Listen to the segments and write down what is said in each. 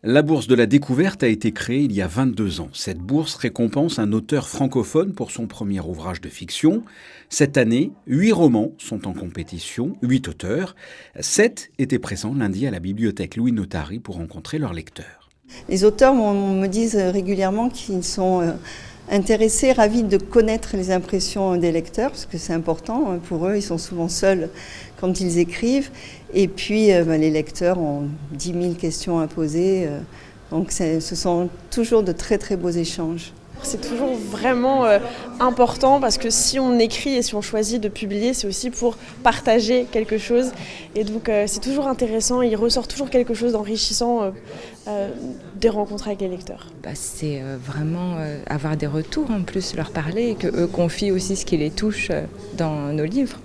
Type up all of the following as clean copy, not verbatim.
La bourse de la découverte a été créée il y a 22 ans. Cette bourse récompense un auteur francophone pour son premier ouvrage de fiction. Cette année, 8 romans sont en compétition, 8 auteurs. 7 étaient présents lundi à la bibliothèque Louis Notari pour rencontrer leurs lecteurs. Les auteurs me disent régulièrement qu'ils sont intéressés, ravis de connaître les impressions des lecteurs, parce que c'est important pour eux, ils sont souvent seuls quand ils écrivent. Et puis les lecteurs ont 10 000 questions à poser, donc ce sont toujours de très très beaux échanges. C'est toujours vraiment important parce que si on écrit et si on choisit de publier, c'est aussi pour partager quelque chose. Et donc c'est toujours intéressant, il ressort toujours quelque chose d'enrichissant des rencontres avec les lecteurs. C'est vraiment avoir des retours en plus, leur parler et qu'eux confient aussi ce qui les touche dans nos livres.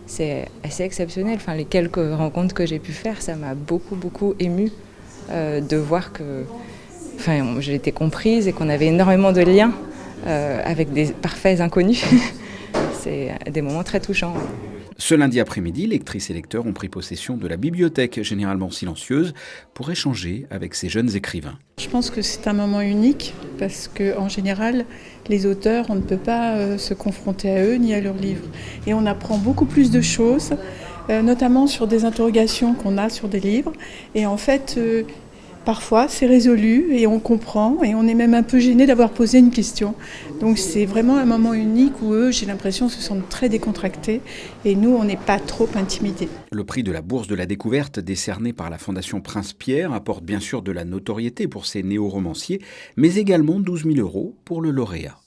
C'est assez exceptionnel. Enfin, les quelques rencontres que j'ai pu faire, ça m'a beaucoup émue de voir que j'ai été comprise et qu'on avait énormément de liens avec des parfaits inconnus. C'est des moments très touchants. Ouais. Ce lundi après-midi, lectrices et lecteurs ont pris possession de la bibliothèque, généralement silencieuse, pour échanger avec ces jeunes écrivains. Je pense que c'est un moment unique parce qu'en général, les auteurs, on ne peut pas se confronter à eux ni à leurs livres. Et on apprend beaucoup plus de choses, notamment sur des interrogations qu'on a sur des livres. Et en fait, parfois, c'est résolu et on comprend et on est même un peu gêné d'avoir posé une question. Donc c'est vraiment un moment unique où eux, j'ai l'impression, se sentent très décontractés et nous, on n'est pas trop intimidés. Le prix de la bourse de la découverte décerné par la Fondation Prince-Pierre apporte bien sûr de la notoriété pour ces néo-romanciers, mais également 12 000 € pour le lauréat.